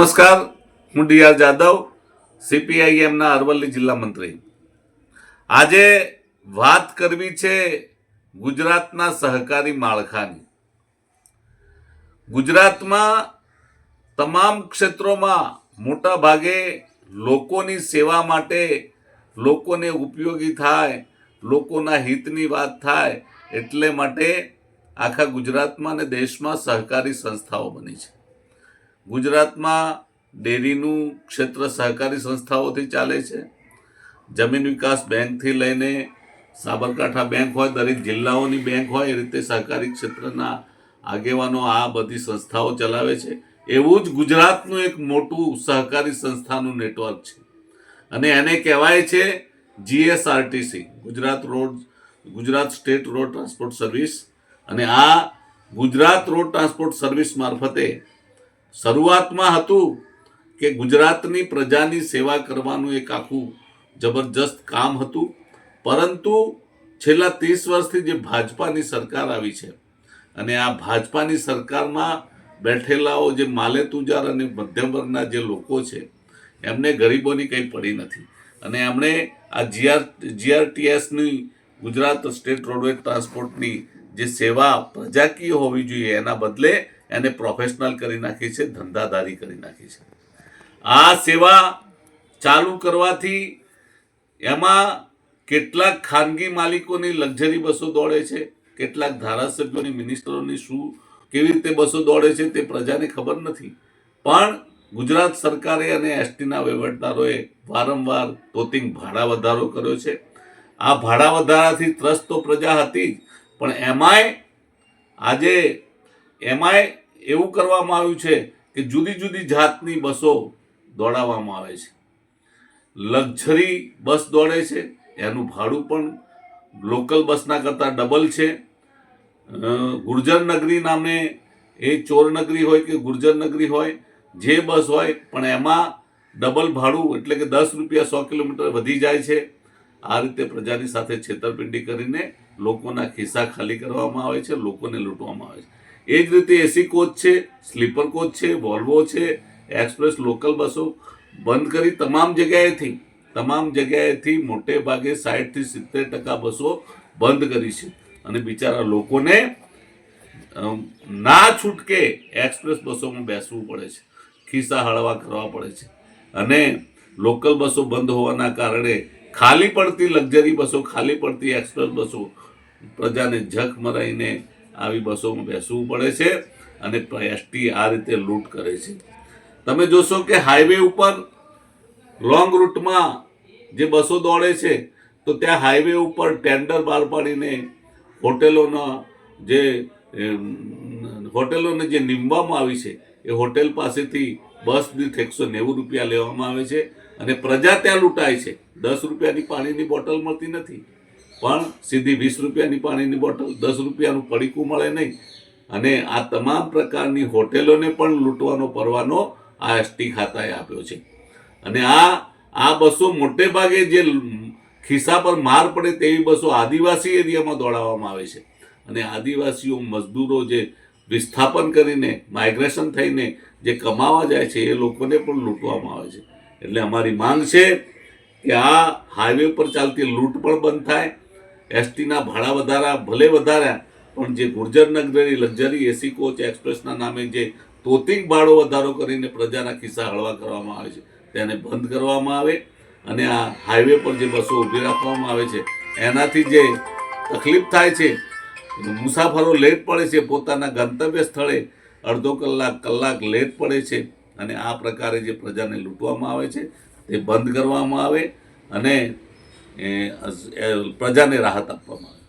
નમસ્કાર, હું ડી.આર. જાદવ, સીપીઆઈએમના અરવલ્લી જિલ્લા મંત્રી. આજે વાત કરવી છે ગુજરાતના સહકારી માળખાની. ગુજરાતમાં તમામ ક્ષેત્રોમાં મોટા ભાગે લોકોની સેવા માટે, લોકોને ઉપયોગી થાય, લોકોના હિતની વાત થાય એટલે માટે આખા ગુજરાતમાં અને દેશમાં સહકારી સંસ્થાઓ બની છે. ગુજરાતમાં ડેરીનું ક્ષેત્ર સહકારી સંસ્થાઓથી ચાલે છે. જમીન વિકાસ બેંકથી લઈને સાબરકાંઠા બેંક હોય, દરેક જિલ્લાઓની બેંક હોય, એ રીતે સહકારી ક્ષેત્રના આગેવાનો આ બધી સંસ્થાઓ ચલાવે છે. એવું જ ગુજરાતનું એક મોટું સહકારી સંસ્થાનું નેટવર્ક છે અને એને કહેવાય છે GSRTC, Gujarat state road transport service. અને આ ગુજરાત રોડ ટ્રાન્સપોર્ટ સર્વિસ મારફતે શરૂઆતમાં હતું કે ગુજરાતની પ્રજાની સેવા કરવાનું એક આખું જબરજસ્ત કામ હતું, પરંતુ છેલ્લા 30 વર્ષથી જે ભાજપાની સરકાર આવી છે અને આ ભાજપાની સરકારમાં બેઠેલાઓ જે માલેતુજાર અને મધ્યમ વર્ગના જે લોકો છે એમને ગરીબોની કંઈ પડી નથી અને એમણે આ જીઆરટીએસની, ગુજરાત સ્ટેટ રોડવેઝ ટ્રાન્સપોર્ટની જે સેવા પ્રજાકીય હોવી જોઈએ એના બદલે એને પ્રોફેશનલ કરી નાખી છે, ધંધાદારી કરી નાખી છે. આ સેવા ચાલુ કરવાથી એમાં કેટલાક ખાનગી માલિકોની લક્ઝરી બસો દોડે છે, કેટલાક ધારાસભ્યોની, મિનિસ્ટરોની કેવી રીતે બસો દોડે છે તે પ્રજાને ખબર નથી. પણ ગુજરાત સરકારે અને એસટીના વહીવટદારોએ વારંવાર તોતિંગ ભાડા વધારો કર્યો છે. આ ભાડા વધારાથી ત્રસ્ત તો પ્રજા હતી જ, પણ એમાંય એવું કરવામાં આવ્યું છે કે જુદી જુદી જાતની બસો દોડાવવામાં આવે છે. લક્ઝરી બસ દોડે છે, એનું ભાડું પણ લોકલ બસના કરતાં ડબલ છે. ગુર્જર નગરી નામે, એ ચોર નગરી હોય કે ગુર્જર નગરી હોય, જે બસ હોય પણ એમાં ડબલ ભાડું એટલે કે 10 રૂપિયા 100 કિલોમીટર વધી જાય છે. આ રીતે પ્રજાની સાથે છેતરપિંડી કરીને લોકોના ખિસ્સા ખાલી કરવામાં આવે છે, લોકોને લૂંટવામાં આવે છે. એ જ રીતે એસી કોચ છે, સ્લીપર કોચ છે, વોલ્વો છે, એક્સપ્રેસ લોકલ બસો બંધ કરી તમામ જગ્યાએથી મોટે ભાગે 60 થી 70% બસો બંધ કરી છે અને બિચારા લોકોને ના છૂટકે એક્સપ્રેસ બસોમાં બેસવું પડે છે, ખિસ્સા હળવા કરવા પડે છે. અને લોકલ બસો બંધ હોવાના કારણે ખાલી પડતી લક્ઝરી બસો, ખાલી પડતી એક્સપ્રેસ બસો પ્રજાને જખ મરાઈને આવી બસોમાં બેસવું પડે છે અને એસટી આ રીતે લૂંટ કરે છે. તમે જોશો કે હાઈવે ઉપર લોંગ રૂટમાં જે બસો દોડે છે તો ત્યાં હાઈવે ઉપર ટેન્ડર બહાર પાડીને હોટેલોને જે નીમવામાં આવી છે એ હોટેલ પાસેથી બસ દીઠ 190 રૂપિયા લેવામાં આવે છે અને પ્રજા ત્યાં લૂંટાય છે. 10 રૂપિયાની પાણીની બોટલ મળતી નથી, પણ સીધી 20 રૂપિયાની પાણીની બોટલ, 10 રૂપિયાનું પડીકું મળે નહીં. અને આ તમામ પ્રકારની હોટેલોને પણ લૂંટવાનો પરવાનો આ એસટી ખાતાએ આપ્યો છે. અને આ બસો મોટે ભાગે જે ખિસ્સા પર માર પડે તેવી બસો આદિવાસી એરિયામાં દોડાવવામાં આવે છે અને આદિવાસીઓ મજદૂરો જે વિસ્થાપન કરીને, માઇગ્રેશન થઈને જે કમાવા જાય છે એ લોકોને પણ લૂંટવામાં આવે છે. એટલે અમારી માંગ છે કે આ હાઈવે પર ચાલતી લૂંટ પણ બંધ થાય. એસટીના ભાડા વધારા ભલે વધાર્યા, પણ જે ગુર્જર નગરી લક્ઝરી એસી કોચ એક્સપ્રેસના નામે જે તોતિંગ ભાડો વધારો કરીને પ્રજાના ખિસ્સા હળવા કરવામાં આવે છે તેને બંધ કરવામાં આવે. અને આ હાઈવે પર જે બસો ઊભી રાખવામાં આવે છે એનાથી જે તકલીફ થાય છે, મુસાફરો લેટ પડે છે, પોતાના ગંતવ્ય સ્થળે અડધો કલાક લેટ પડે છે અને આ પ્રકારે જે પ્રજાને લૂંટવામાં આવે છે તે બંધ કરવામાં આવે અને પ્રજાને રાહત આપવામાં આવે.